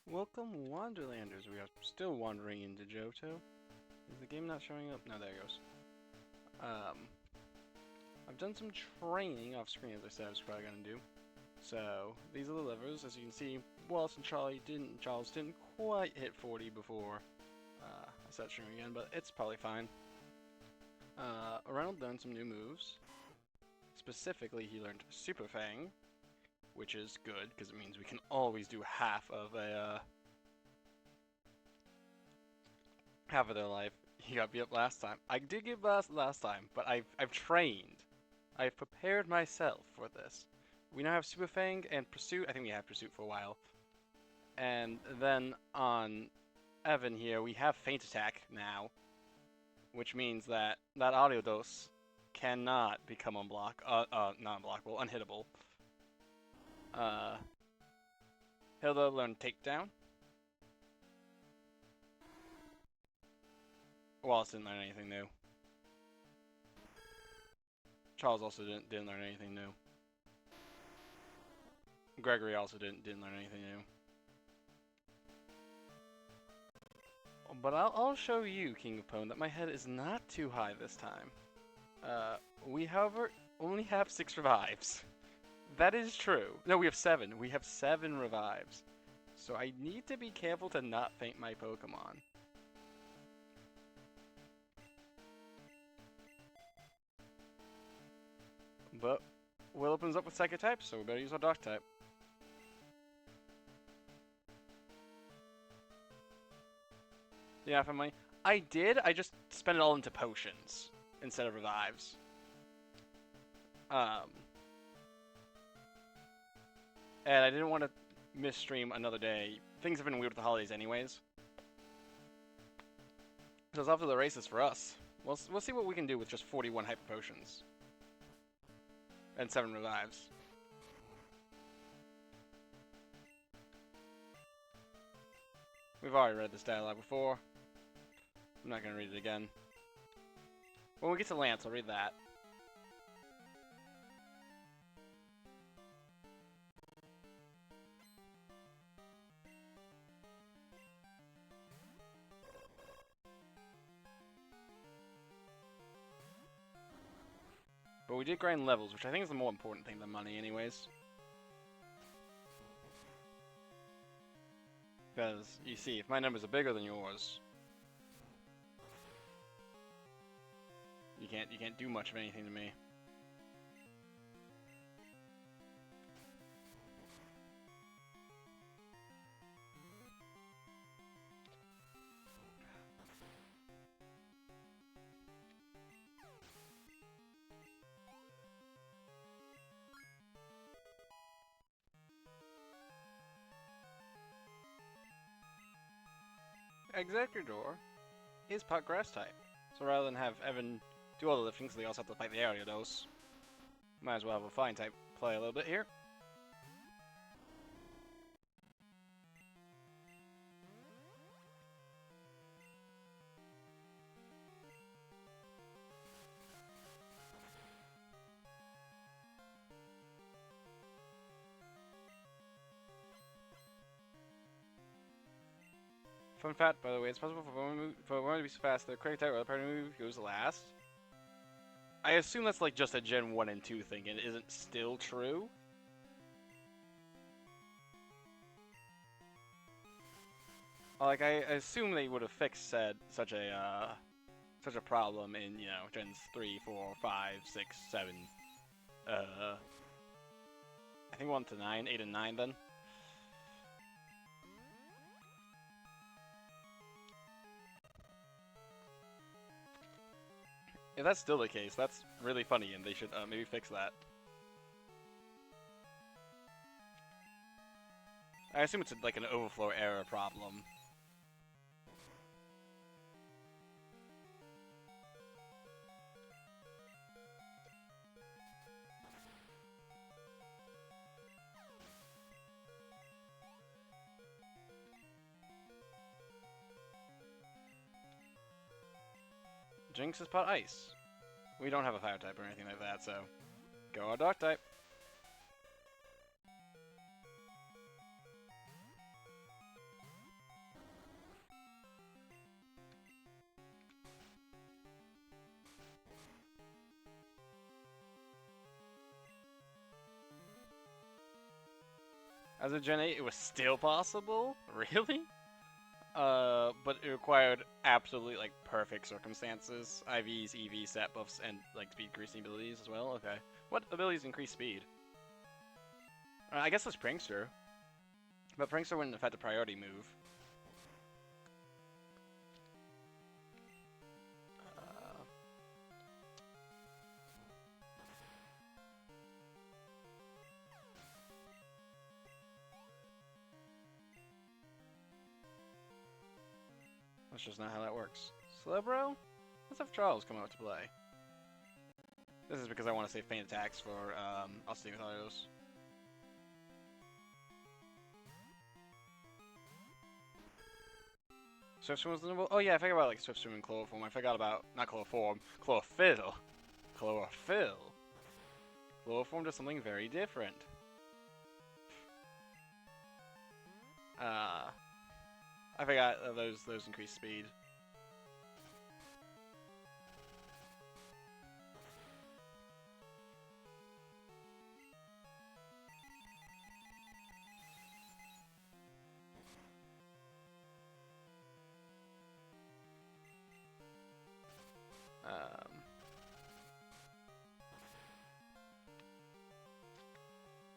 Welcome, Wanderlanders. We are still wandering into Johto. Is the game not showing up? No, there it goes. I've done some training off screen, as I said I was probably gonna do. So these are the levers. As you can see, Wallace and Charles didn't quite hit 40 before I started streaming again, but it's probably fine. Arnold learned some new moves. Specifically, he learned Super Fang, which is good because it means we can always do half of their life. He got beat up last time. I did get last time, but I've trained. I've prepared myself for this. We now have Super Fang and Pursuit. I think we have Pursuit for a while. And then on Evan here, we have Feint Attack now, which means that Audio Dose cannot become not unblockable, unhittable. Hilda learned Takedown. Wallace didn't learn anything new. Charles also didn't learn anything new. Gregory also didn't learn anything new. But I'll show you, King of Pwn, that my head is not too high this time. We, however, only have 6 revives. That is true. No, we have 7. We have 7 revives. So I need to be careful to not faint my Pokemon. But Will opens up with Psychic type, so we better use our Dark type. Yeah, for money. I just spent it all into potions instead of revives. And I didn't want to miss stream another day. Things have been weird with the holidays anyways. So it's off to the races for us. We'll see what we can do with just 41 hyper potions. And 7 revives. We've already read this dialogue before. I'm not going to read it again. When we get to Lance, I'll read that. But we did grind levels, which I think is the more important thing than money anyways. Because, you see, if my numbers are bigger than yours, you can't do much of anything to me. Executor is part grass type. So rather than have Evan do all the lifting, so they also have to fight the Ariados, might as well have a flying type play a little bit here. Fun fact, by the way, it's possible for one to be so fast that the correct type or the party move goes last. I assume that's like just a Gen 1 and 2 thing, and it isn't still true. Like, I assume they would have fixed such a problem in, you know, Gens 3, 4, 5, 6, 7, I think 1 to 9, 8 and 9 then. If that's still the case, that's really funny, and they should maybe fix that. I assume it's like an overflow error problem. Jinx is part ice. We don't have a fire type or anything like that, so go our dark type. As a Gen 8, it was still possible? Really? But it required absolutely, like, perfect circumstances. IVs, EVs, stat buffs, and, like, speed increasing abilities as well? Okay. What abilities increase speed? I guess it's Prankster. But Prankster wouldn't affect a priority move. That's just not how that works. Slowbro? Let's have Charles come out to play. This is because I want to save faint attacks for I'll stay with autos. Swift Swim was the oh yeah, I forgot about like Swift Swim and Chloroform. I forgot about not Chloroform, Chlorophyll. Chlorophyll. Chloroform does something very different. I forgot those increase speed.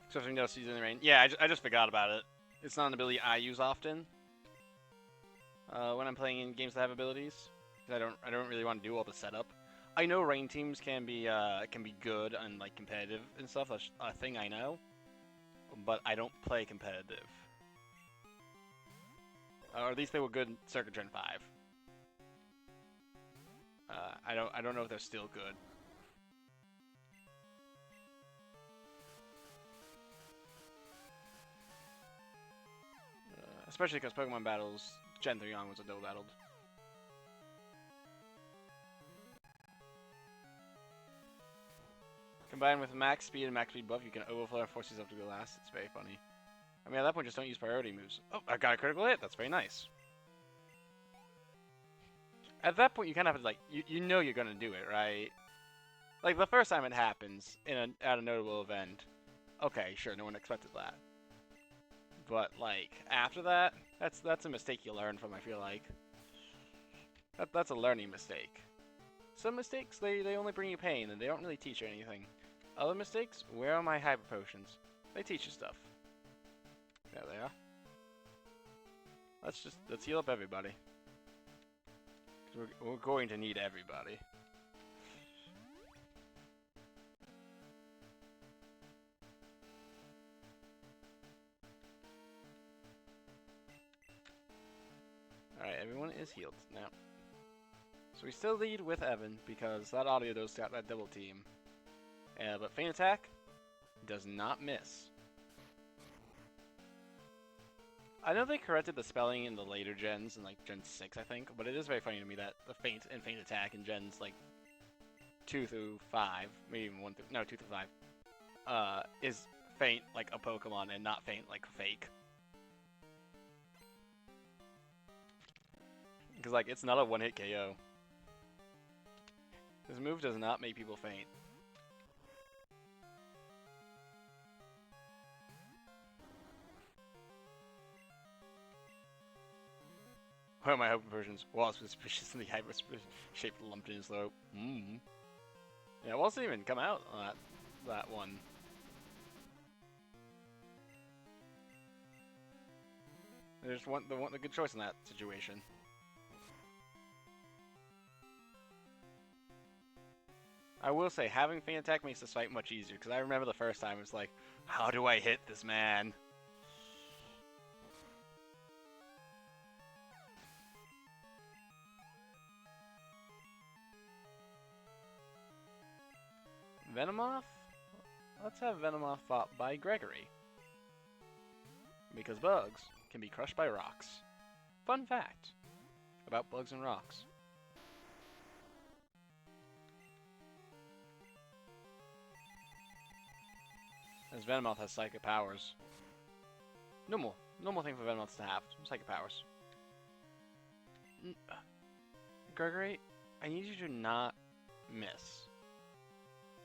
Swift Swim does Season in the Rain. Yeah, I just forgot about it. It's not an ability I use often. When I'm playing in games that have abilities, I don't really want to do all the setup. I know rain teams can be good and like competitive and stuff. That's a thing I know, but I don't play competitive. Or at least they were good in Circuit Gen 5. I don't know if they're still good. Especially because Pokemon Battles Gen 3 on was a double battled. Combined with max speed and max speed buff, you can overflow and force yourself to go last. It's very funny. I mean, at that point, just don't use priority moves. Oh, I got a critical hit. That's very nice. At that point, you kind of have to, like, you know you're going to do it, right? Like, the first time it happens at a notable event, okay, sure, no one expected that. But, like, after that, that's a mistake you learn from, I feel like. That's a learning mistake. Some mistakes, they only bring you pain, and they don't really teach you anything. Other mistakes, where are my hyper potions? They teach you stuff. There they are. Let's heal up everybody. We're going to need everybody. Alright, everyone is healed now. So we still lead with Evan because that audio dose got that double team. But Feint Attack does not miss. I know they corrected the spelling in the later gens, in like Gen 6 I think, but it is very funny to me that the Feint and Feint Attack in gens like 2 through 5, maybe even 1 through, no, 2 through 5, is Feint like a Pokemon and not Feint like fake. Because like, it's not a one-hit KO. This move does not make people faint. What are my hyper versions? Wasp is suspiciously hyper-shaped lumped in his throat. Yeah, Wasp didn't even come out on that one. There's the good choice in that situation. I will say, having Feint Attack makes this fight much easier, because I remember the first time it was like, how do I hit this man? Venomoth? Let's have Venomoth fought by Gregory. Because bugs can be crushed by rocks. Fun fact about bugs and rocks. As Venomoth has psychic powers. Normal thing for Venomoths to have. Psychic powers. Gregory, I need you to not miss.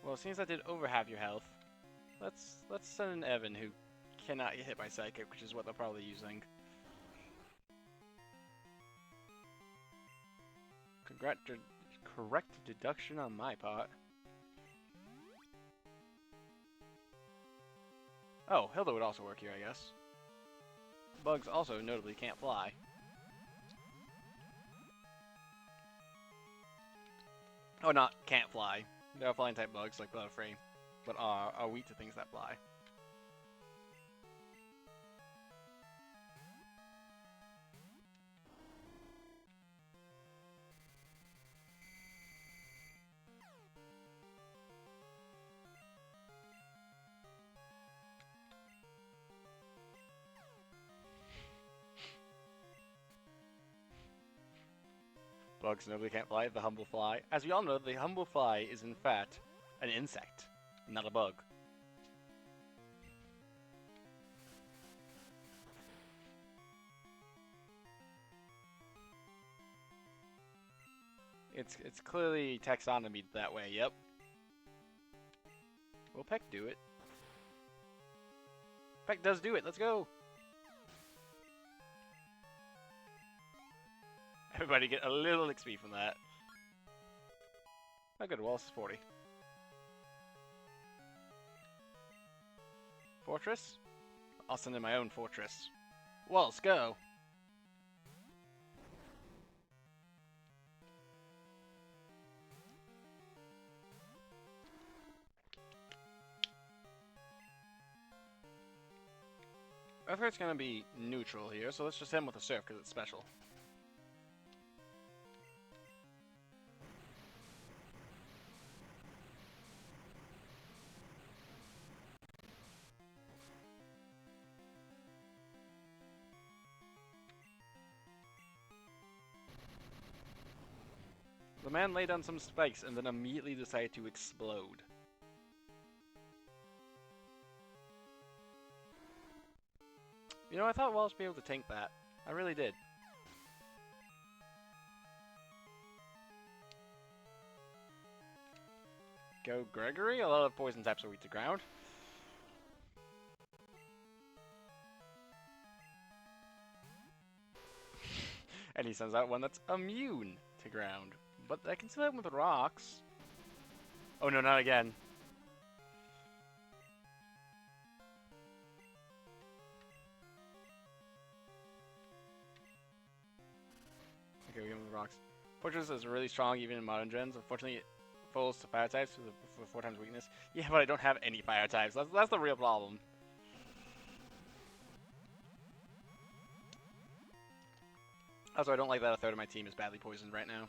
Well, it seems I did over half your health. Let's send in Evan, who cannot get hit by Psychic, which is what they're probably using. Correct deduction on my part. Oh, Hilda would also work here, I guess. Bugs also notably can't fly. Oh, not can't fly. There are flying type bugs like Butterfree, but are weak to things that fly. Bugs nobody can't fly, the humble fly. As we all know, the humble fly is in fact an insect, not a bug. It's clearly taxonomy that way, yep. Will Peck do it? Peck does do it, let's go! Everybody get a little XP from that. Oh good, Wallace is 40. Fortress? I'll send in my own fortress. Wallace, go! Earthquake's gonna be neutral here, so let's just hit him with a surf because it's special. The man laid on some spikes and then immediately decided to explode. You know, I thought Wallace would be able to tank that. I really did. Go Gregory? A lot of poison types are weak to ground. And he sends out one that's immune to ground. But I can still hit him with rocks. Oh no, not again. Okay, we hit him with rocks. Fortress is really strong even in modern gens. Unfortunately, it falls to fire types for 4 times weakness. Yeah, but I don't have any fire types. That's the real problem. Also, I don't like that a third of my team is badly poisoned right now.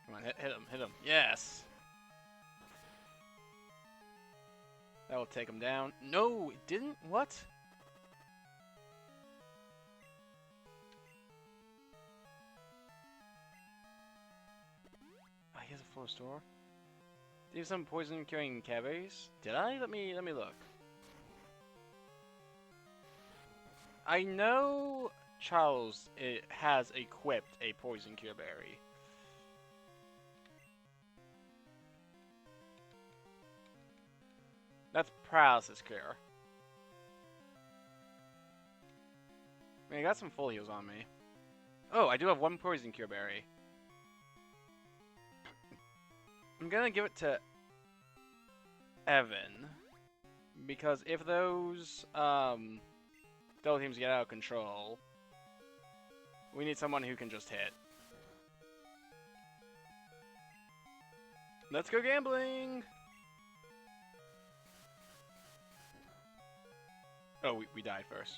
Come on, hit him, hit him. Yes! That will take him down. No, it didn't? What? Oh, he has a full store. Do you have some poison curing cavities? Did I? Let me look. I know Charles has equipped a poison cure berry. That's paralysis cure. I mean, I got some full heals on me. Oh, I do have 1 poison cure berry. I'm gonna give it to Evan, because if those double teams get out of control, we need someone who can just hit. Let's go gambling! Oh, we died first.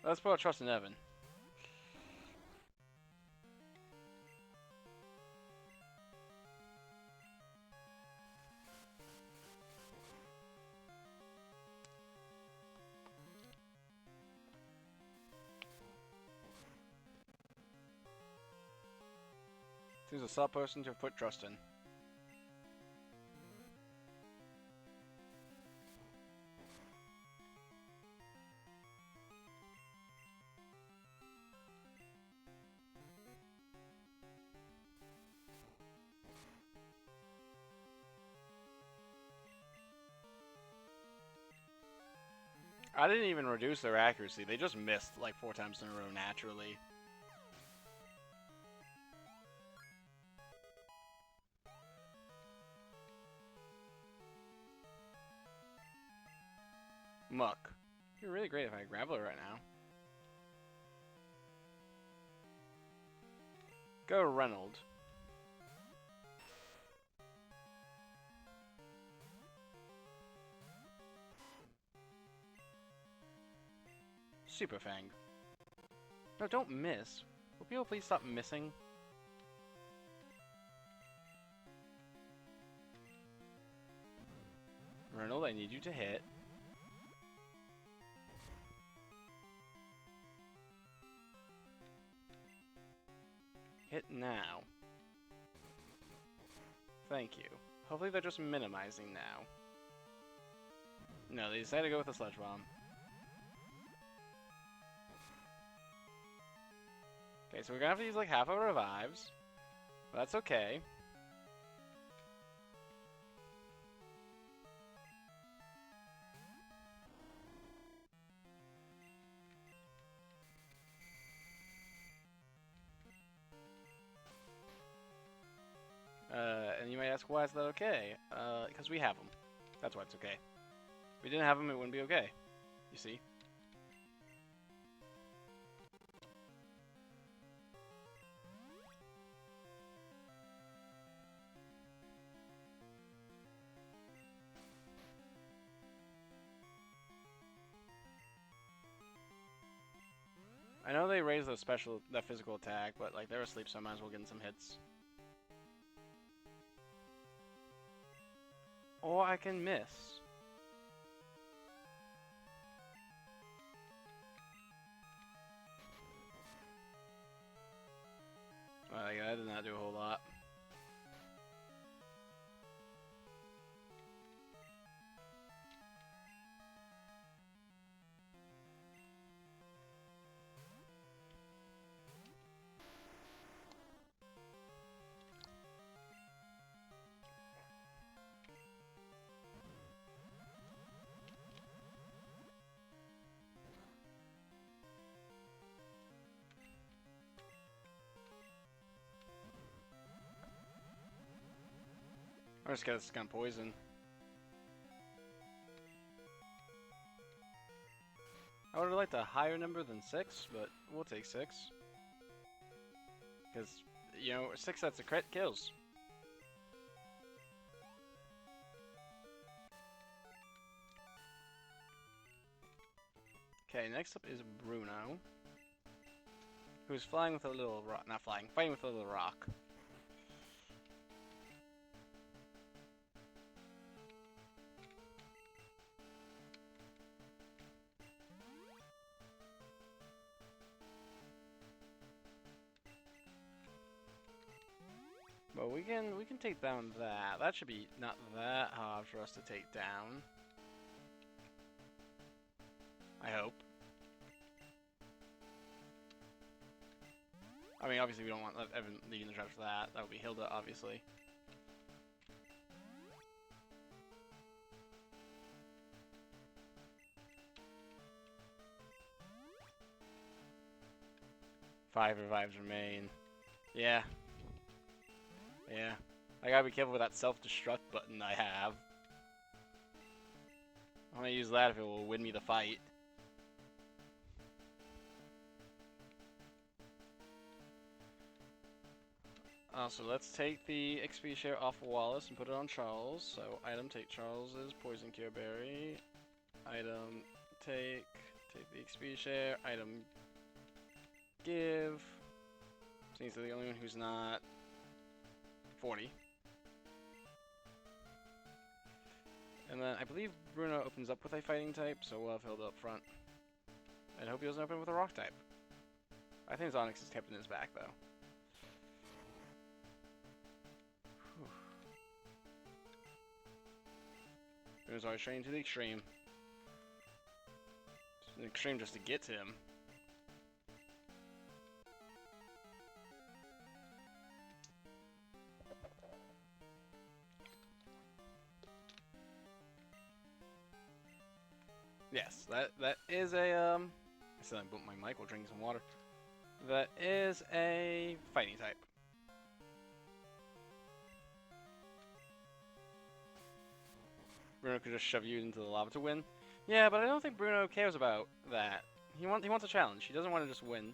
Let's put our trust in Evan. Seems a sub person to put trust in. I didn't even reduce their accuracy. They just missed like 4 times in a row naturally. Muck. You're really great if I grapple it right now. Go Reynold. Super Fang. No, don't miss. Will people please stop missing? Reynold, I need you to hit. Hit now. Thank you. Hopefully they're just minimizing now. No, they decided to go with the Sludge Bomb. Okay, so we're gonna have to use like half our revives. But that's okay. And you might ask, why is that okay? Because we have them. That's why it's okay. If we didn't have them, it wouldn't be okay. You see? I know they raised the physical attack, but like they're asleep, so I might as well get in some hits. Or I can miss. Well, yeah, I did not do a whole lot. I'm just gonna poison. I would have liked a higher number than 6, but we'll take 6. Because, you know, 6 that's a crit kills. Okay, next up is Bruno. Who's flying with a little rock. Not flying, fighting with a little rock. But we can take down that. That should be not that hard for us to take down. I hope. I mean, obviously we don't want Evan leading the traps for that. That would be Hilda, obviously. Five revives remain. Yeah. Yeah. I gotta be careful with that self-destruct button I have. I'm gonna use that if it will win me the fight. So let's take the XP share off Wallace and put it on Charles. So item, take Charles's Poison Cure Berry. Item, take the XP share. Item, give. Seems they're the only one who's not 40. And then I believe Bruno opens up with a fighting type, so we'll have Hilda up front. And I hope he doesn't open with a rock type. I think Onyx is kept in his back though. Bruno's always training to the extreme. It's an extreme just to get to him. Yes, that That is a, I said I bumped my mic while drinking some water. That is a fighting type. Bruno could just shove you into the lava to win. Yeah, but I don't think Bruno cares about that. He wants a challenge. He doesn't want to just win.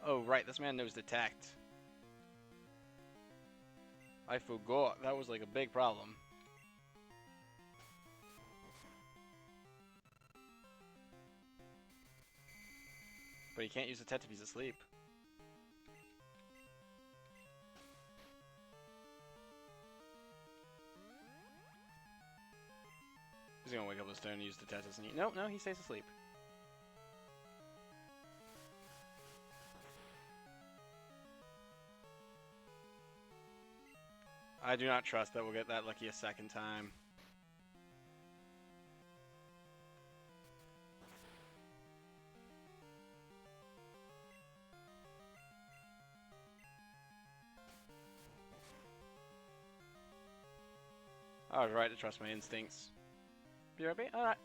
Oh, right, this man knows detect. I forgot. That was like a big problem. But he can't use detect if he's asleep. He's gonna wake up this turn and use detect, isn't he? No, he stays asleep. I do not trust that we'll get that lucky a second time. I was right to trust my instincts. BRB? Alright.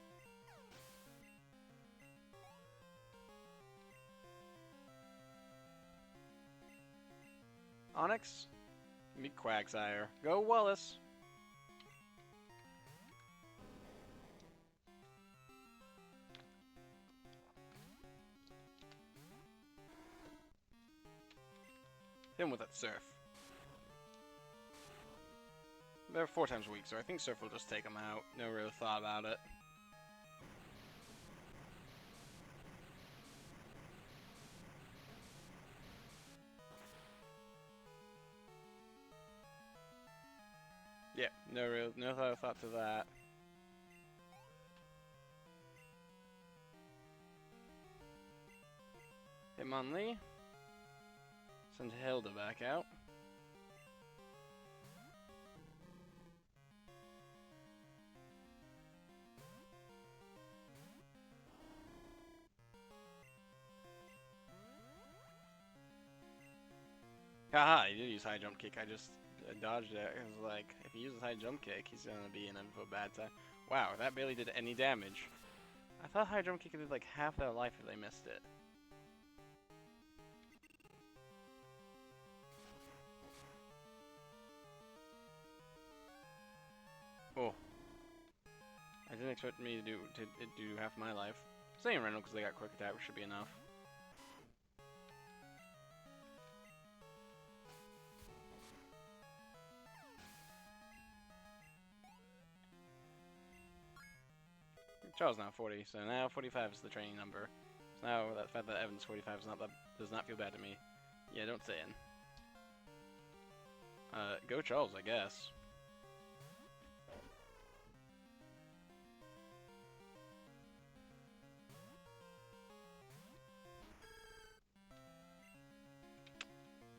Onyx? Meet Quagsire. Go Wallace! Hit him with that Surf. They're 4 times weak, so I think Surf will just take him out. No real thought about it. Yeah, no thought to that. Hitmonlee. Send Hilda back out. Haha, he did use high jump kick. I just dodged it. I was like, if he uses high jump kick, he's gonna be in a bad time. Wow, that barely did any damage. I thought high jump kick did like half their life if they missed it. Oh. I didn't expect me to do half my life. Same Randall because they got quick attack, which should be enough. Charles now 40, so now 45 is the training number. So now that fact that Evan's 45 is does not feel bad to me. Yeah, don't say it. Go Charles, I guess.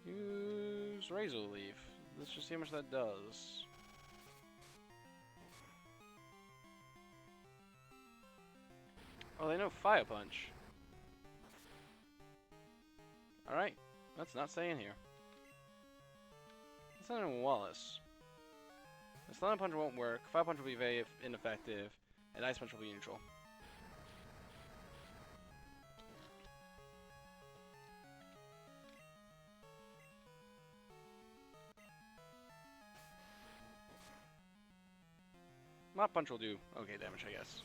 Use Razor Leaf. Let's just see how much that does. Oh, they know Fire Punch. Alright, that's not staying here. Let's send in Wallace. The Thunder Punch won't work, Fire Punch will be very ineffective, and Ice Punch will be neutral. Mop Punch will do okay damage, I guess.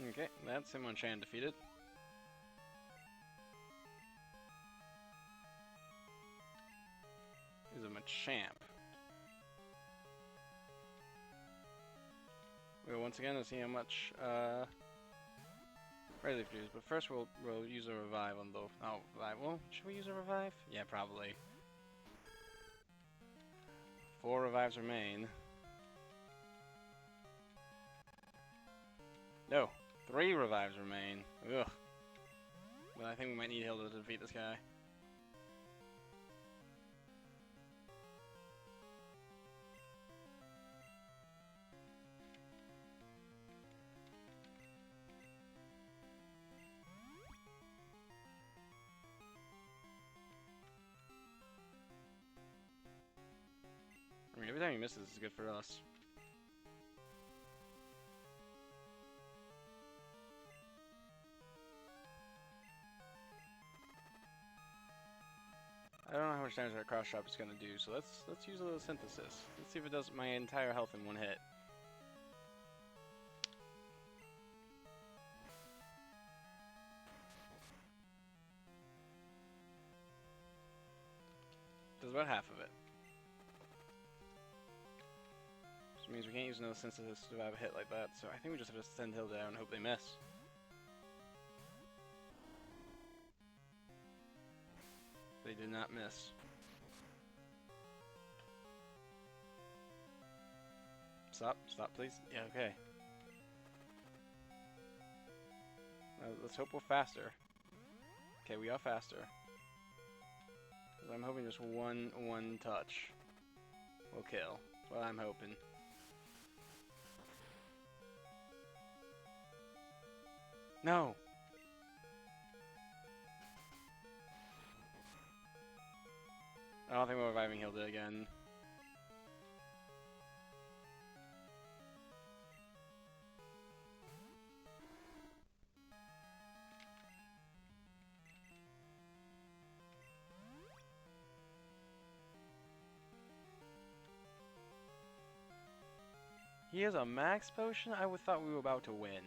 Okay, that's Hitmonchan defeated. Is a Machamp. We'll once again see how much Red Leaf does, but first we'll use a revive on both. Oh, revive. Well, should we use a revive? Yeah, probably. 4 revives remain. No, 3 revives remain. Ugh. But I think we might need Hilda to defeat this guy. I mean, every time he misses is good for us. I don't know how much damage that cross chop is gonna do, so let's use a little synthesis. Let's see if it does my entire health in one hit. Does about half of it. Which means we can't use another synthesis to survive a hit like that, so I think we just have to send Hilda down and hope they miss. They did not miss. Stop, please. Yeah, okay. Let's hope we're faster. Okay, we are faster. I'm hoping just one touch will kill. That's what I'm hoping. No! I don't think we're reviving Hilda again. He has a max potion? I would thought we were about to win.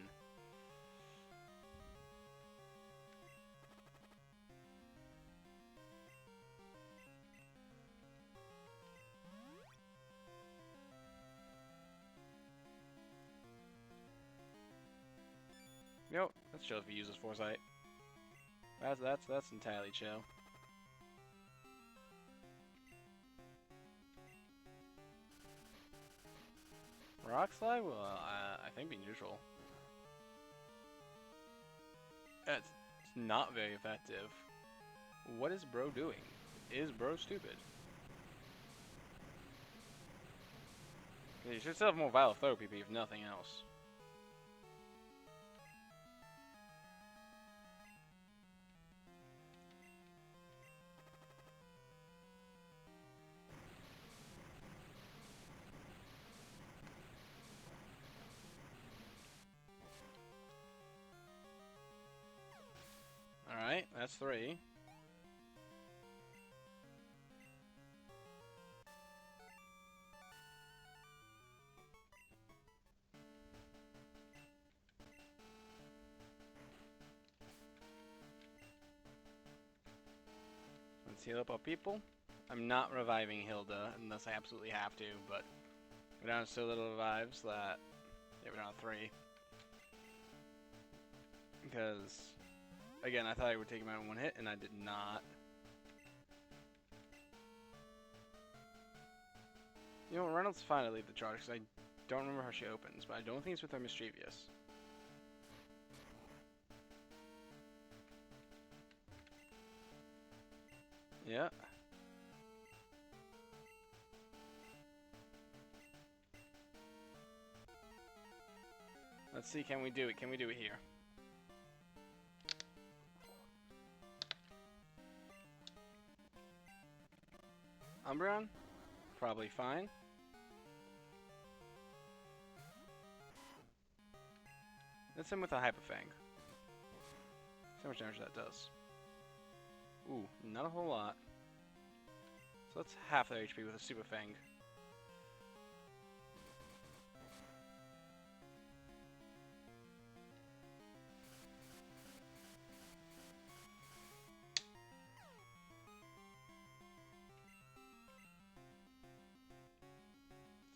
Yo, that's chill if he uses foresight. That's entirely chill. Rock slide? Well, I think be neutral. It's not very effective. What is bro doing? Is bro stupid? You should still have more vial throw PP if nothing else. Alright, that's 3. Let's heal up our people. I'm not reviving Hilda unless I absolutely have to, but we're down to so little revives that yeah, we're down to 3. Because again, I thought I would take him out in one hit, and I did not. You know, Reynolds fine to leave the charge because I don't remember how she opens, but I don't think it's with her Mischievous. Yeah. Let's see, can we do it? Can we do it here? Umbreon? Probably fine. Let's him with a Hyper Fang. See how much damage that does. Ooh, not a whole lot. So that's half their HP with a Super Fang.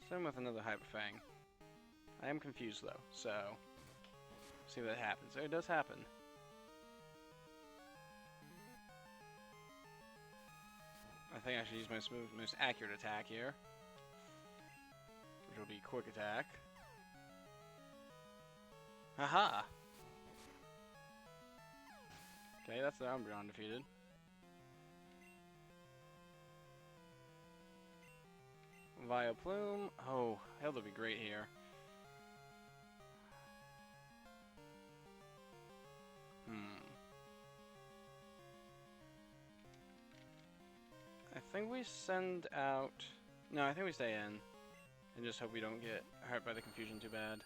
Same with another Hyper Fang. I am confused though, so see what happens. So it does happen. I think I should use my most accurate attack here. which will be quick attack. Haha! Okay, that's the Umbreon defeated. Vileplume. Oh, hell, would be great here. I think we send out... No, I think we stay in. And just hope we don't get hurt by the confusion too bad.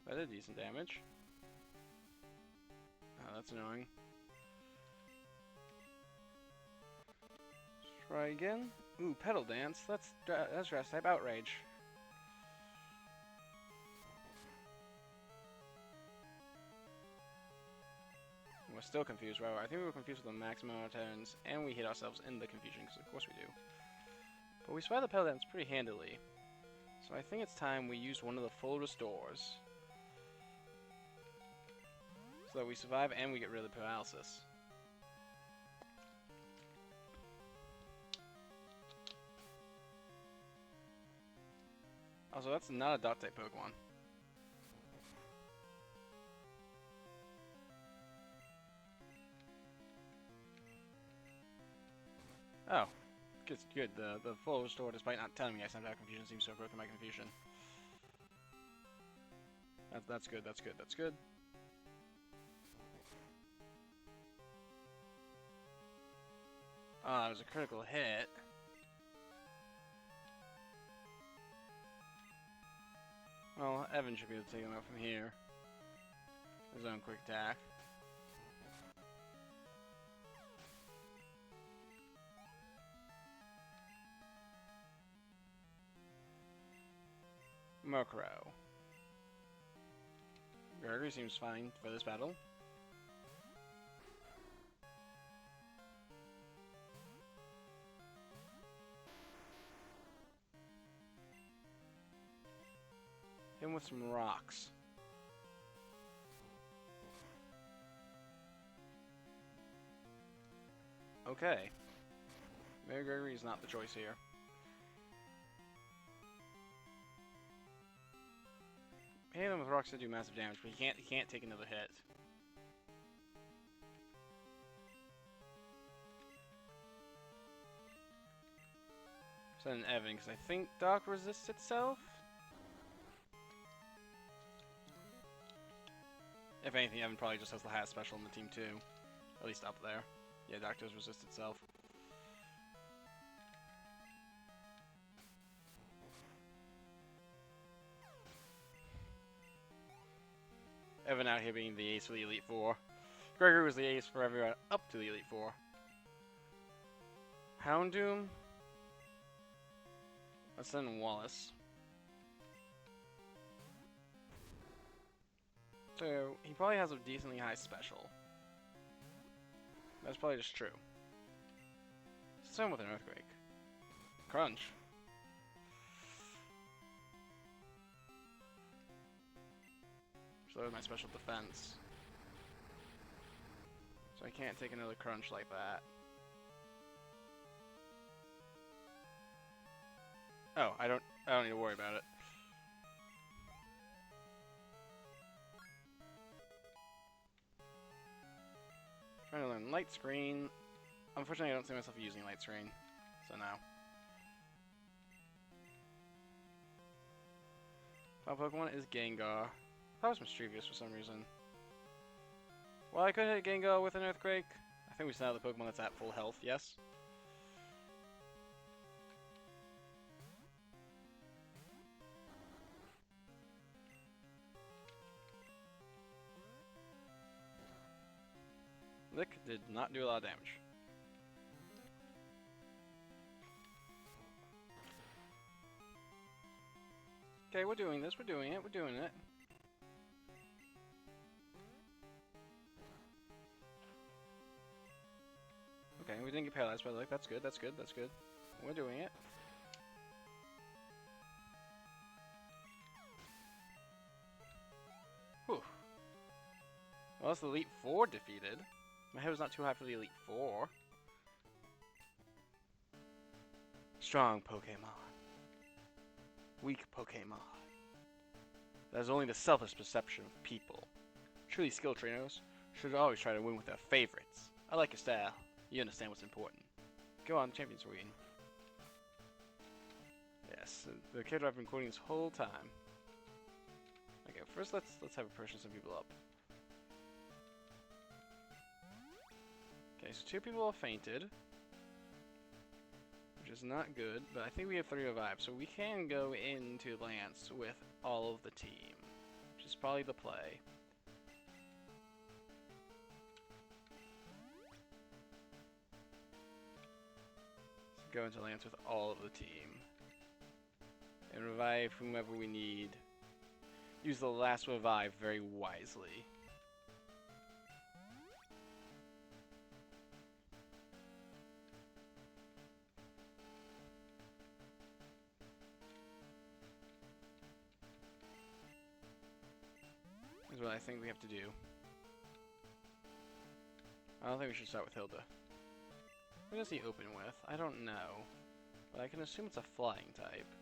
That did decent damage. Oh, that's annoying. Let's try again. Ooh, Petal Dance. That's Grass type Outrage. We're still confused. Wow, I think we were confused with the maximum amount of turns, and we hit ourselves in the confusion, because of course we do. But we survived the Petal Dance pretty handily. So I think it's time we use one of the full restores. So that we survive and we get rid of the paralysis. Also, that's not a Dot type Pokemon. Oh, good. The full restore, despite not telling me I sent out confusion, seems to have broken my confusion. That's good. That's good. That's good. Ah, it was a critical hit. Well, Evan should be able to take him out from here. His own quick attack. Murkrow. Gregory seems fine for this battle. Hit him with some rocks. Okay. Maybe Gregory is not the choice here. Hitting him with rocks to do massive damage, but he can't take another hit. Send Evan, because I think Dark resists itself? If anything, Evan probably just has the highest special in the team too. At least up there. Yeah, Dark does resist itself. Evan out here being the ace for the Elite Four. Gregory was the ace for everyone up to the Elite Four. Houndoom. Let's send Wallace. So, he probably has a decently high special. That's probably just true. Same with an Earthquake. Crunch. So my special defense. So I can't take another crunch like that. Oh, I don't need to worry about it. Trying to learn Light Screen. Unfortunately, I don't see myself using Light Screen, so no. Top Pokemon is Gengar. That was Mischievous for some reason. Well, I could hit Gengar with an Earthquake. I think we sent out the Pokemon that's at full health, yes? Lick did not do a lot of damage. Okay, we're doing this, we're doing it, we're doing it. Okay, we didn't get paralyzed by Lick, that's good, that's good, that's good. We're doing it. Whew. Unless the Elite Four defeated. My head was not too high for the Elite Four. Strong Pokemon. Weak Pokemon. That is only the selfish perception of people. Truly skilled trainers should always try to win with their favorites. I like your style. You understand what's important. Go on, Champions Arena. Yes, the character I've been quoting this whole time. Okay, first let's have a person some people up. Okay, so 2 people have fainted, which is not good, but I think we have 3 revives, so we can go into Lance with all of the team, which is probably the play. Let's go into Lance with all of the team. And revive whomever we need. Use the last revive very wisely. Is what I think we have to do. I don't think we should start with Hilda. Who does he open with? I don't know. But I can assume it's a flying type.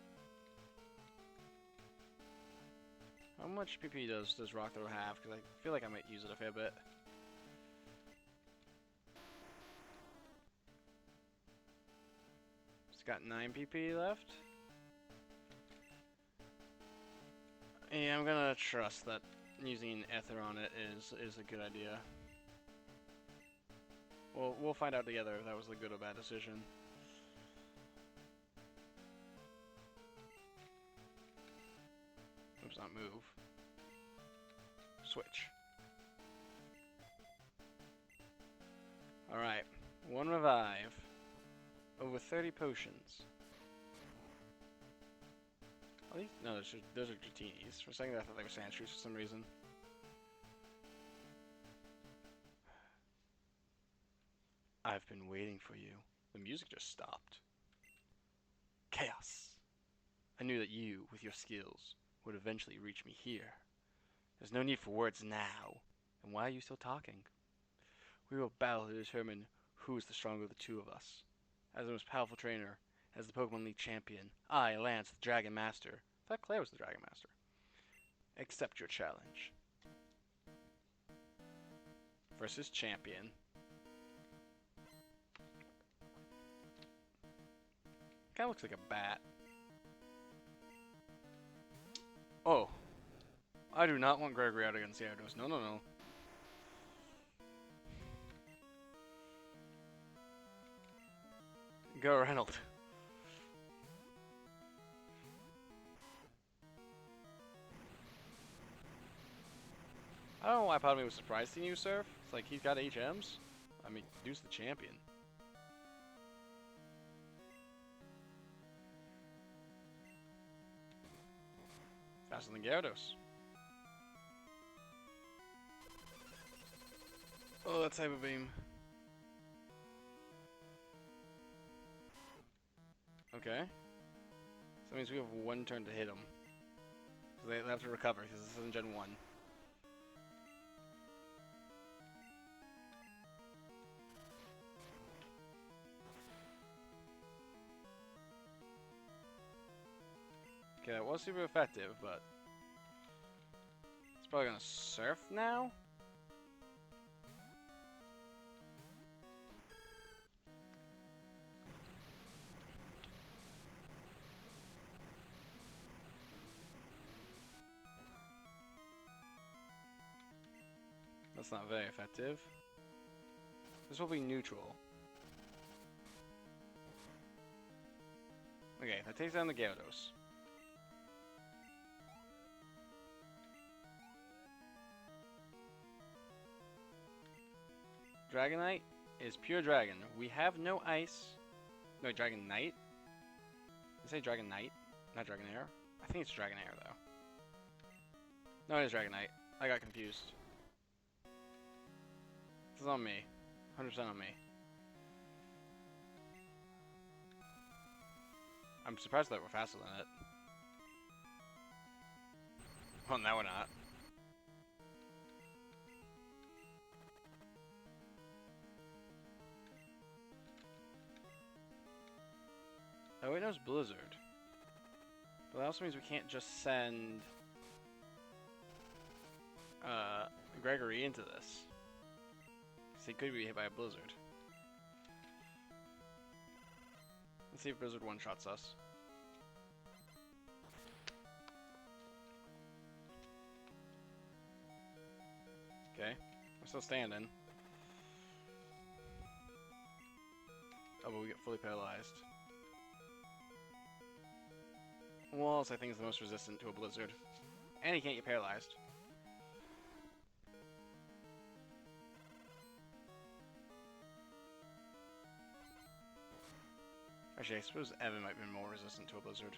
How much PP does Rock Throw have? Because I feel like I might use it a fair bit. It's got 9 PP left. Yeah, I'm gonna trust that using Ether on it is a good idea. We'll find out together if that was a good or bad decision. Oops, not move. Switch. Alright, 1 revive. Over 30 potions. Are these? No, those are Dratinis. For a second I thought they were Sandshrews for some reason. I've been waiting for you. The music just stopped. Chaos. I knew that you, with your skills, would eventually reach me here. There's no need for words now. And why are you still talking? We will battle to determine who is the stronger of the 2 of us. As the most powerful trainer, as the Pokemon League champion, I, Lance, the Dragon Master. I thought Claire was the Dragon Master. Accept your challenge. Versus champion. Kinda looks like a bat. Oh. I do not want Gregory out against Gyarados. No, no, no. Go, Reynolds. I don't know why part of me was surprised seeing you surf. It's like he's got HMs. I mean, dude's the champion. Faster than Gyarados. Oh, that's Hyper Beam. Okay. So that means we have 1 turn to hit him. So they have to recover because this isn't Gen 1. Okay, that was super effective, but it's probably gonna surf now. That's not very effective. This will be neutral. Okay, that takes down the Gyarados. Dragonite is pure dragon. We have no ice. No, Dragonite? Did I say Dragonite? Not Dragonair? I think it's Dragonair, though. No, it is Dragonite. I got confused. This is on me. 100% on me. I'm surprised that we're faster than it. Well, now we're not. knows Blizzard. But that also means we can't just send Gregory into this. Because he could be hit by a Blizzard. Let's see if Blizzard one-shots us. Okay, we're still standing. Oh, but we get fully paralyzed. Wallace, I think, is the most resistant to a Blizzard. And he can't get paralyzed. Actually, I suppose Evan might be more resistant to a Blizzard.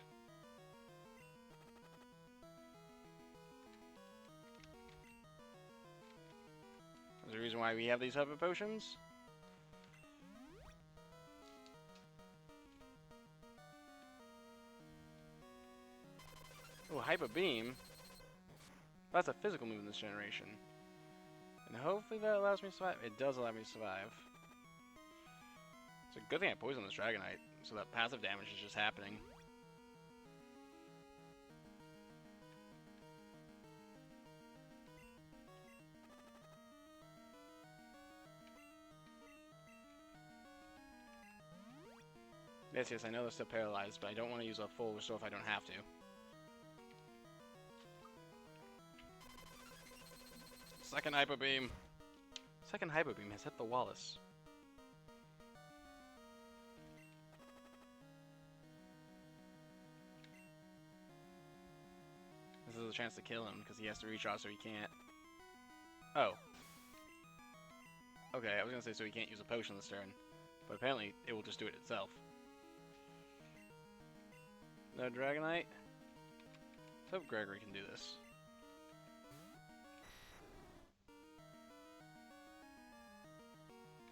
There's a reason why we have these type of potions. Oh, Hyper Beam. That's a physical move in this generation. And hopefully that allows me to survive. It does allow me to survive. It's a good thing I poisoned this Dragonite, so that passive damage is just happening. Yes, I know they're still paralyzed, but I don't want to use a full restore if I don't have to. Second Hyper Beam. Second Hyper Beam has hit the Wallace. This is a chance to kill him, because he has to reach out so he can't. Oh. Okay, I was gonna say so he can't use a potion this turn. But apparently, it will just do it itself. No Dragonite? Let's hope Gregory can do this.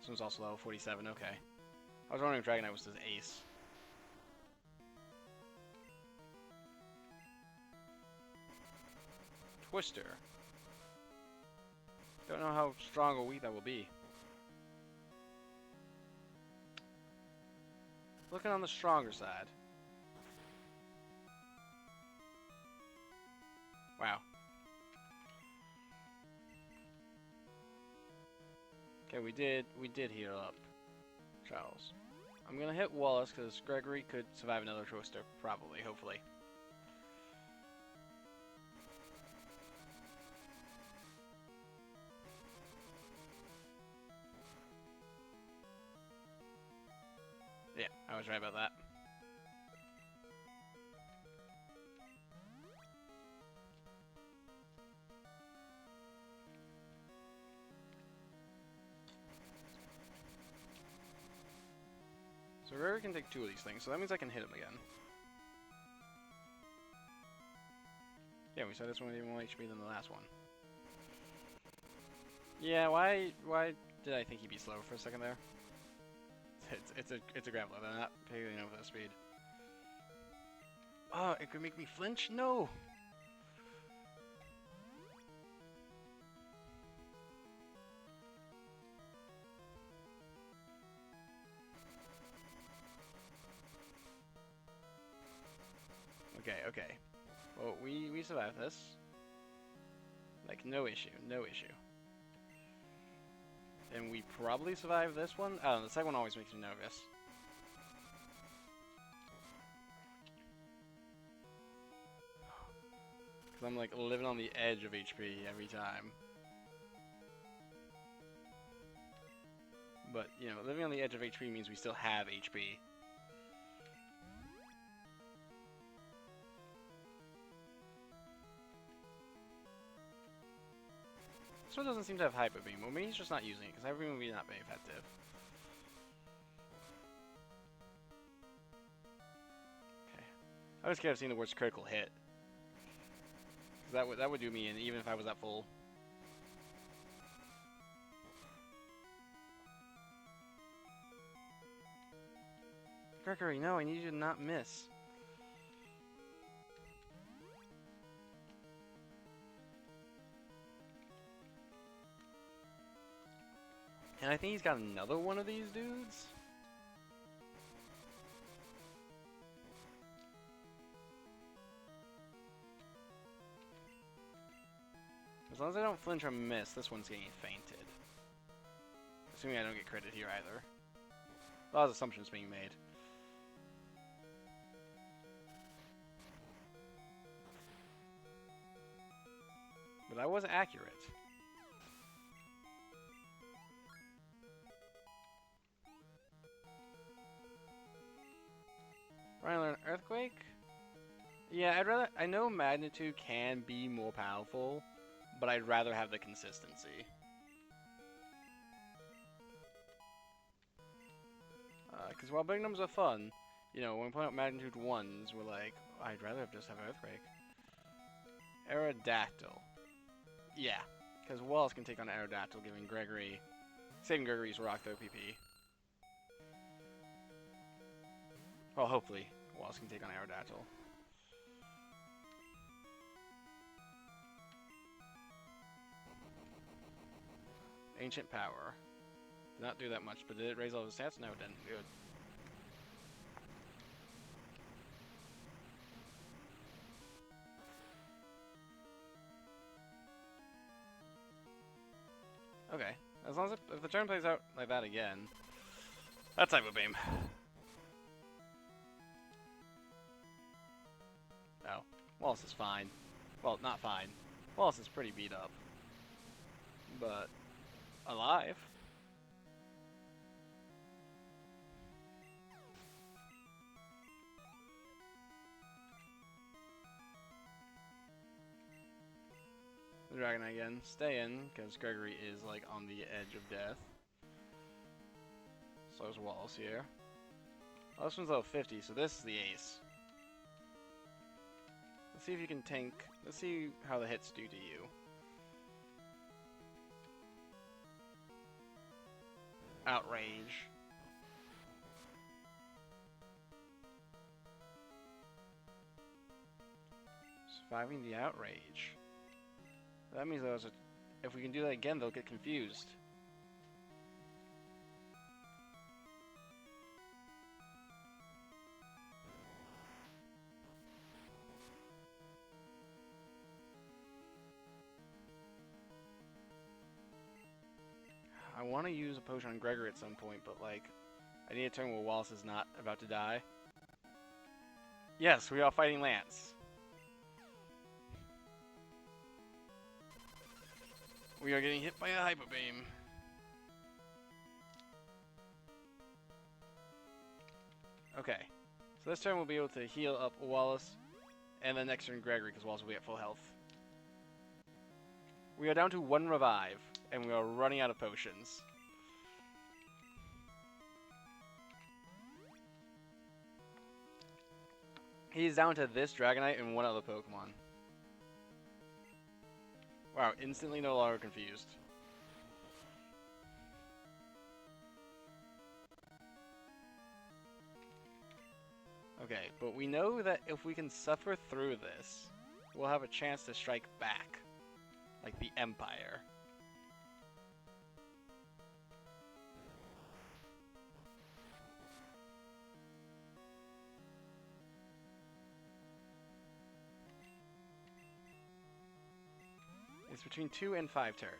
This one's also level 47, okay. I was wondering if Dragonite was his ace. Twister. Don't know how strong or weak that will be. Looking on the stronger side. Wow. Okay, we did heal up Charles. I'm gonna hit Wallace because Gregory could survive another Twister, probably, hopefully. Yeah, I was right about that. So Gregory can take two of these things, so that means I can hit him again. Yeah, we said this one had even more HP than the last one. Yeah, why did I think he'd be slow for a second there? It's a grappler, they're not paying over the speed. Oh, it could make me flinch? No! Okay. Well, we survived this. Like, no issue. And we probably survived this one. Oh, the second one always makes me nervous. Because I'm like living on the edge of HP every time. But, you know, living on the edge of HP means we still have HP. This one doesn't seem to have Hyper Beam. Well, maybe he's just not using it, because Hyper Beam would be not very effective. Okay. I was scared of seeing the worst critical hit. Because that would do me in, even if I was at full. Gregory, no, I need you to not miss. And I think he's got another one of these dudes. As long as I don't flinch or miss, this one's getting fainted. Assuming I don't get credit here either. A lot of assumptions being made. But I was accurate. Ryan learn Earthquake? Yeah, I'd rather. I know Magnitude can be more powerful, but I'd rather have the consistency. Because while big numbers are fun, you know, when we point out Magnitude 1s, we're like, I'd rather just have Earthquake. Aerodactyl. Yeah, because Wallace can take on Aerodactyl, giving Gregory, saving Gregory's Rock throw PP. Well, hopefully, Wallace can take on Aerodactyl. Ancient Power. Did not do that much, but did it raise all his stats? No, it didn't. Good. Okay. As long as if the turn plays out like that again, that type of beam. Oh, Wallace is fine. Well, not fine. Wallace is pretty beat up, but alive. The Dragon again. Stay in, because Gregory is like on the edge of death. So is Wallace here. Oh, this one's level 50, so this is the ace. Let's see if you can tank. Let's see how the hits do to you. Outrage. Surviving the outrage. That means if we can do that again, they'll get confused. I want to use a potion on Gregory at some point, but like, I need a turn where Wallace is not about to die. Yes, we are fighting Lance. We are getting hit by a Hyper Beam. Okay, so this turn we'll be able to heal up Wallace, and then next turn Gregory, because Wallace will be at full health. We are down to 1 revive, and we are running out of potions. He's down to this Dragonite and 1 other Pokemon. Wow, instantly no longer confused. Okay, but we know that if we can suffer through this, we'll have a chance to strike back. Like the Empire. It's between 2 and 5 turns.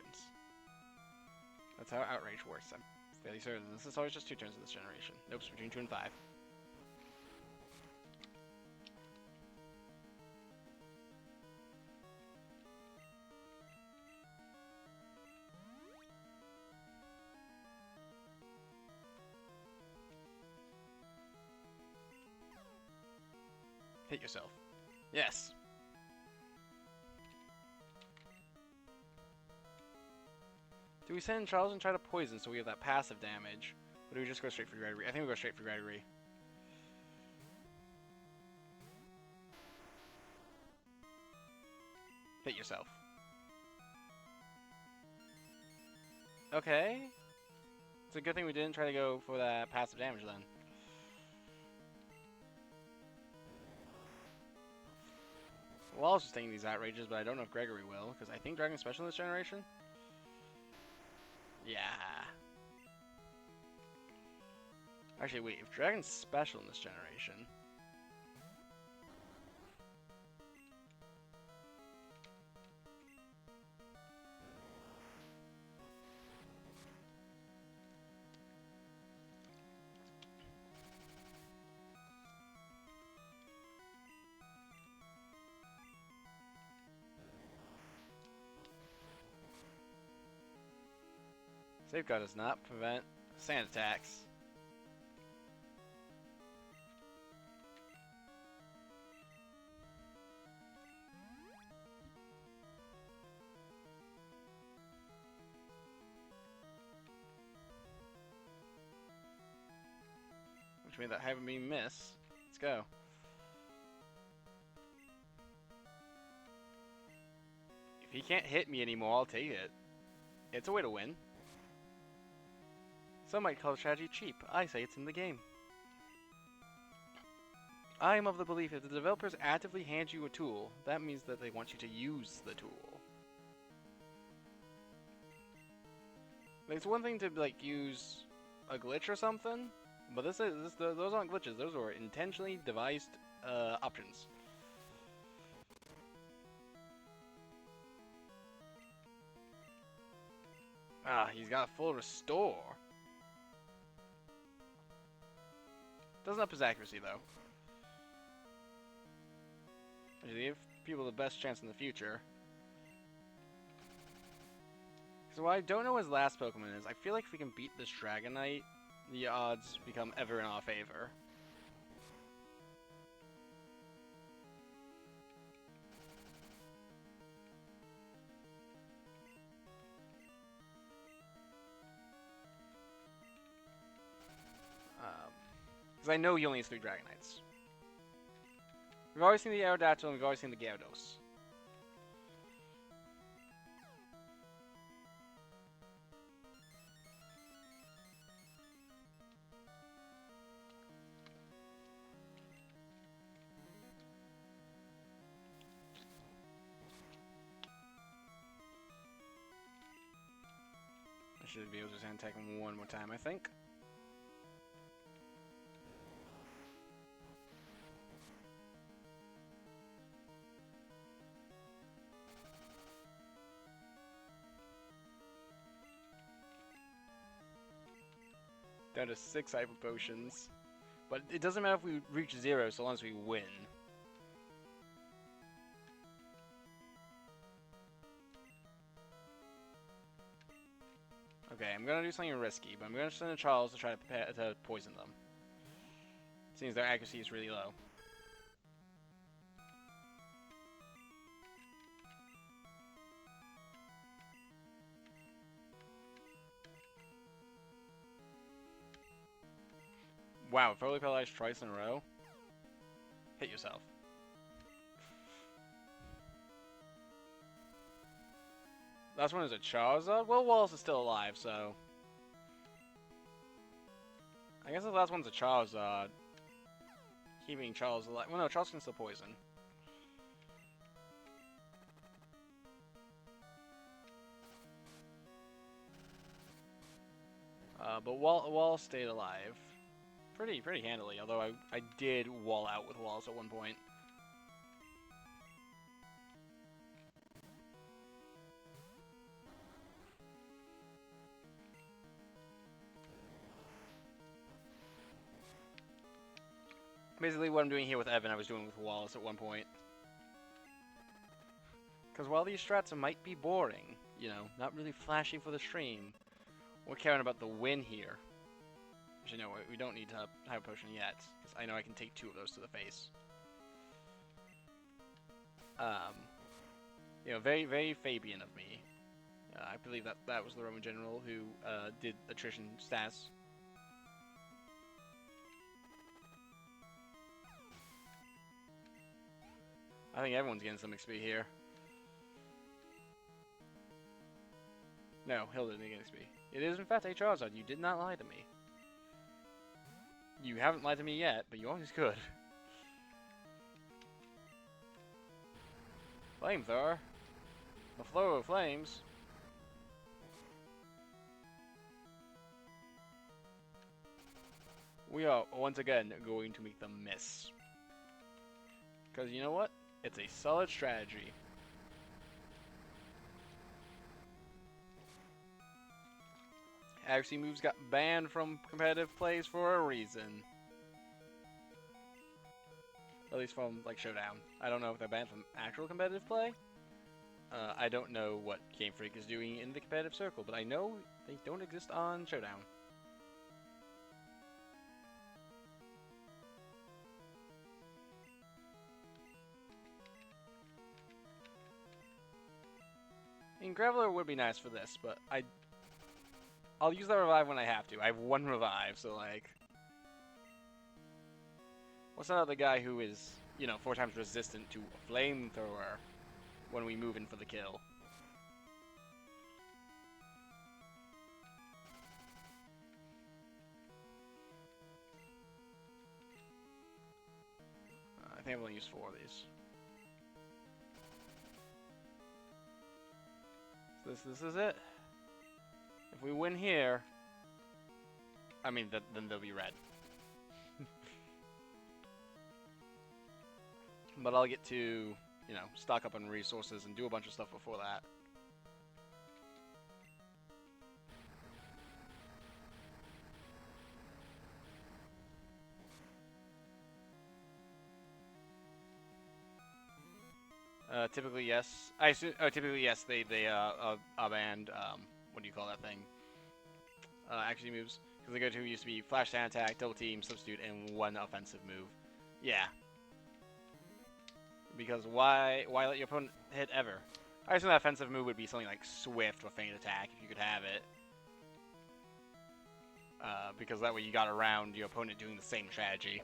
That's how Outrage works. I'm fairly certain. This is always just 2 turns in this generation. Nope, it's between 2 and 5. Hit yourself. Yes! Do we send Charles and try to poison so we have that passive damage? Or do we just go straight for Gregory? I think we go straight for Gregory. Hit yourself. Okay. It's a good thing we didn't try to go for that passive damage then. Wallace is taking these outrages, but I don't know if Gregory will, because I think Dragon's special in this generation? Yeah. Actually, wait, if Dragon's special in this generation... Safeguard does not prevent sand attacks. Which made that having me miss. Let's go. If he can't hit me anymore, I'll take it. It's a way to win. Some might call the strategy cheap. I say it's in the game. I am of the belief if the developers actively hand you a tool, that means that they want you to use the tool. Like, it's one thing to like use a glitch or something, but those aren't glitches. Those are intentionally devised options. Ah, he's got a full restore. Doesn't up his accuracy though. Which give people the best chance in the future. So while I don't know what his last Pokemon is, I feel like if we can beat this Dragonite, the odds become ever in our favor. Because I know he only has 3 Dragonites. We've already seen the Aerodactyl and we've already seen the Gyarados. I should be able to just attack him one more time, I think. Down to 6 Hyper Potions. But it doesn't matter if we reach 0 so long as we win. Okay, I'm gonna do something risky, but I'm gonna send a Charles to try to poison them. Seems their accuracy is really low. Wow, totally paralyzed twice in a row. Hit yourself. Last one is a Charizard? Well, Wallace is still alive, so... I guess the last one's a Charizard. Keeping Charles alive. Well, no, Charles can still poison. But Wallace stayed alive. Pretty handily, although I did wall out with Wallace at one point. Basically what I'm doing here with Evan, I was doing with Wallace at one point. Because while these strats might be boring, you know, not really flashy for the stream, we're caring about the win here. Which, you know, we don't need to have a potion yet, because I know I can take 2 of those to the face. You know, very Fabian of me. I believe that was the Roman general who did attrition stats. I think everyone's getting some XP here. No, Hilda didn't get XP. It is in fact a Charizard. You did not lie to me. You haven't lied to me yet, but you always could. Flamethrower. The flow of flames. We are once again going to make them miss. Because you know what? It's a solid strategy. Accuracy moves got banned from competitive plays for a reason. At least from, like, Showdown. I don't know if they're banned from actual competitive play. I don't know what Game Freak is doing in the competitive circle, but I know they don't exist on Showdown. I mean, Graveler would be nice for this, but I'll use that revive when I have to. I have one revive, so like, what's that other guy who is, you know, 4 times resistant to flamethrower when we move in for the kill? I think I've only used 4 of these. So this is it. If we win here, I mean, then they'll be red. But I'll get to, you know, stock up on resources and do a bunch of stuff before that. Typically yes. I assume. Oh, typically yes. They banned what do you call that thing? Actually moves because the go-to used to be flash stand attack, double team, substitute, and 1 offensive move. Yeah. Because why let your opponent hit ever? I assume that offensive move would be something like Swift or Feint Attack if you could have it. Because that way you got around your opponent doing the same strategy.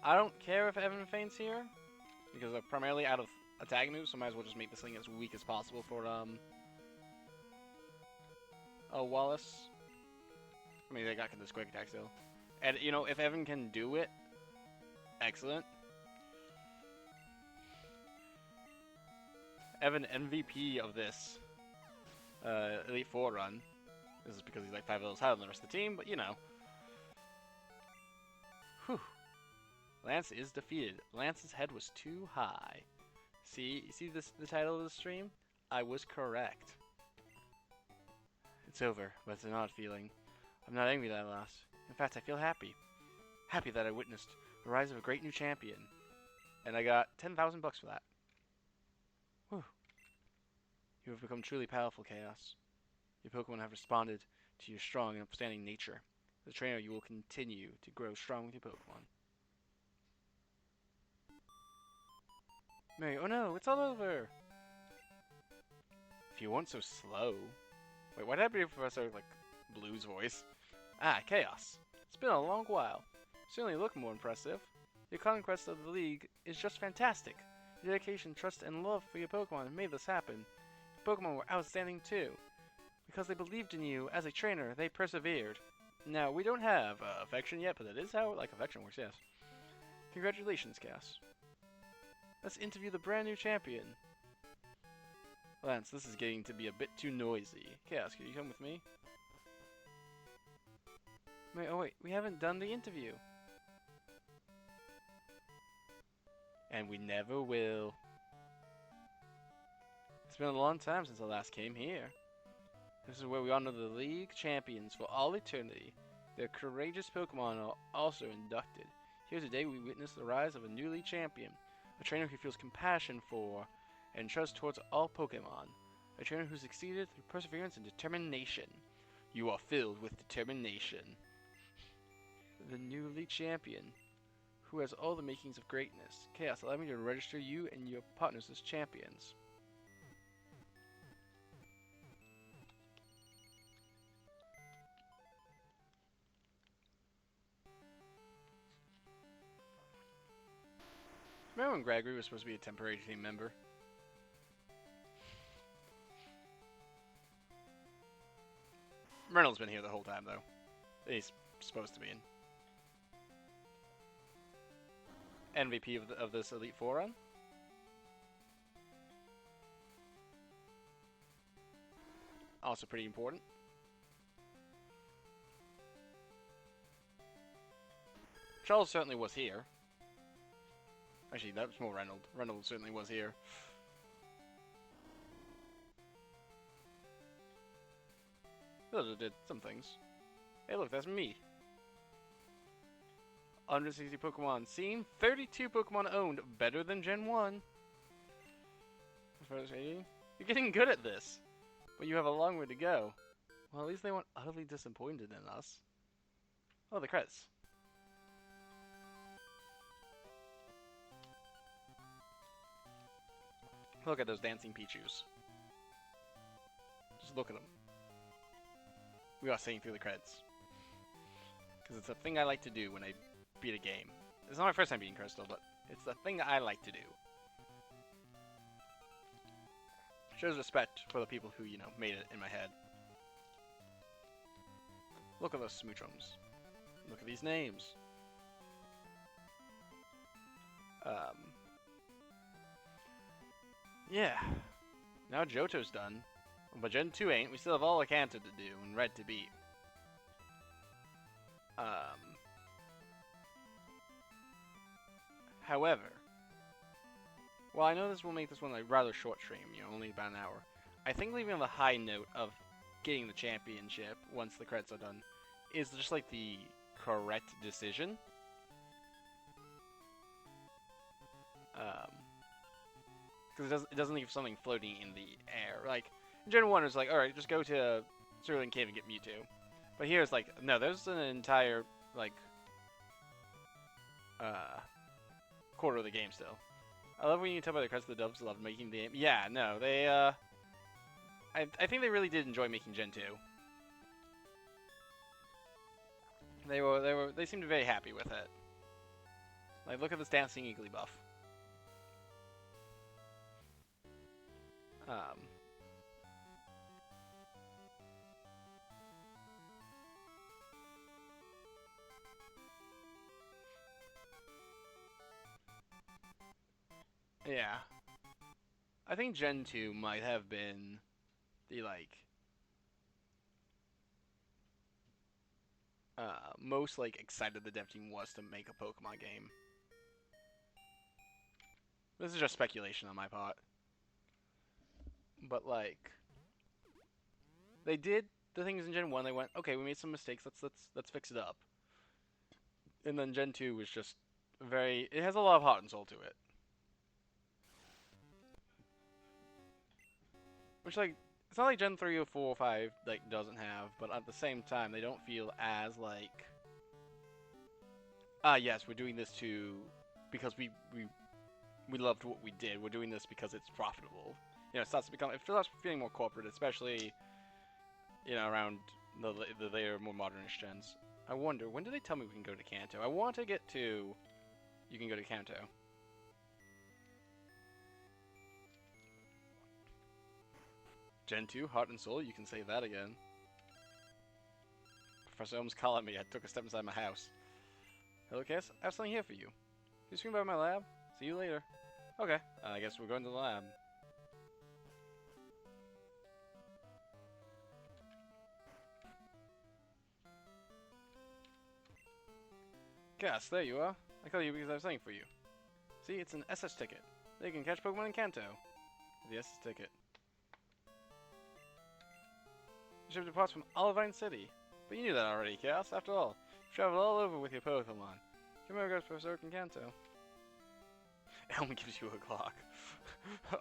I don't care if Evan feints here, because they're primarily out of attack moves, so might as well just make this thing as weak as possible for Wallace. I mean, they got this quick attack still. And, you know, if Evan can do it, excellent. Evan MVP of this Elite Four run. This is because he's like 5 levels higher than the rest of the team, but you know. Whew. Lance is defeated. Lance's head was too high. See the title of the stream? I was correct. It's over, but it's an odd feeling. I'm not angry that I lost. In fact, I feel happy. Happy that I witnessed the rise of a great new champion. And I got 10,000 bucks for that. Whew. You have become truly powerful, Chaos. Your Pokemon have responded to your strong and upstanding nature. As a trainer, you will continue to grow strong with your Pokemon. Mary, oh no, it's all over! If you weren't so slow. Wait, what happened to Professor, like, Blue's voice? Ah, Chaos. It's been a long while. You certainly look more impressive. Your conquest of the League is just fantastic. Your dedication, trust, and love for your Pokemon made this happen. Your Pokemon were outstanding too. Because they believed in you as a trainer, they persevered. Now, we don't have affection yet, but that is how, like, affection works, yes. Congratulations, Chaos. Let's interview the brand new champion. Lance, this is getting to be a bit too noisy. Chaos, can you come with me? Wait, oh wait, we haven't done the interview. And we never will. It's been a long time since I last came here. This is where we honor the League champions for all eternity. Their courageous Pokemon are also inducted. Here today we witness the rise of a new League champion. A trainer who feels compassion for and trust towards all Pokemon. A trainer who succeeded through perseverance and determination. You are filled with determination. The new League champion, who has all the makings of greatness. Chaos, allow me to register you and your partners as champions. Remember when Gregory was supposed to be a temporary team member? Reynolds been here the whole time, though. He's supposed to be in. MVP of this Elite Four run. Also pretty important. Charles certainly was here. Actually, that's more Reynolds. Reynolds certainly was here. Those did some things. Hey, look, that's me. 160 Pokemon seen, 32 Pokemon owned, better than Gen 1. You're getting good at this, but you have a long way to go. Well, at least they weren't utterly disappointed in us. Oh, the credits. Look at those dancing Pichus. Just look at them. We are singing through the credits. Because it's a thing I like to do when I beat a game. It's not my first time beating Crystal, but it's the thing I like to do. Shows respect for the people who, you know, made it in my head. Look at those Smoochums. Look at these names. Yeah. Now Johto's done. But Gen 2 ain't. We still have all of Kanto to do and Red to beat. However, well, I know this will make this one a rather short stream, you know, only about an hour. I think leaving on the high note of getting the championship once the credits are done is just like the correct decision. Because it doesn't leave something floating in the air. Like, Gen 1 is like, alright, just go to Cerulean Cave and get Mewtwo. But here it's like, no, there's an entire, like, quarter of the game still. I love when you tell by the crest of the dubs love making the game. Yeah, no, they, I think they really did enjoy making Gen 2. They seemed very happy with it. Like, look at this dancing Igglybuff. Yeah. I think Gen 2 might have been the, like, most, like, excited the dev team was to make a Pokemon game. This is just speculation on my part. But, like, they did the things in Gen 1, they went, okay, we made some mistakes, let's fix it up. And then Gen 2 was just it has a lot of heart and soul to it. Which, like, it's not like Gen 3 or 4 or 5, like, doesn't have, but at the same time, they don't feel as, like, yes, we're doing this because we loved what we did, we're doing this because it's profitable. You know, it starts feeling more corporate, especially, you know, around the later, more modernish gens. I wonder, when do they tell me we can go to Kanto? I want to get to, you can go to Kanto. Gen 2, Heart and Soul, you can say that again. Professor Ohm's calling me, I took a step inside my house. Hello, Cass, I have something here for you. Can you swing by my lab? See you later. Okay, I guess we're going to the lab. Cass, there you are. I called you because I have something for you. See, it's an SS ticket. There you can catch Pokemon in Kanto. The SS ticket. The ship departs from Olivine City. But you knew that already, Chaos. After all, you've traveled all over with your Pokemon. Come over to Professor Oak in Kanto. Elm gives you a clock.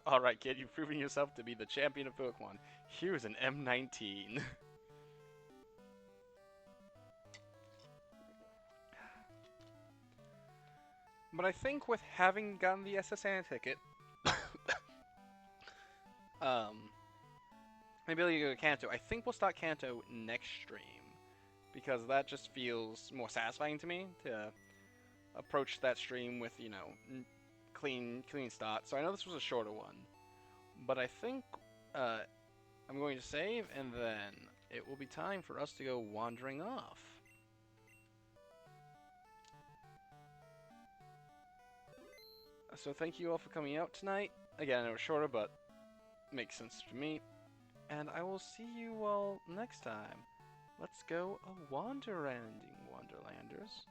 Alright, kid, you've proven yourself to be the champion of Pokemon. Here's an M19. But I think with having gotten the SSN ticket, maybe I'll go to Kanto. I think we'll start Kanto next stream, because that just feels more satisfying to me to approach that stream with, you know, clean start. So I know this was a shorter one, but I think I'm going to save, and then it will be time for us to go wandering off. So thank you all for coming out tonight. Again, it was shorter, but makes sense to me. And I will see you all next time. Let's go a wanderanding, Wonderlanders.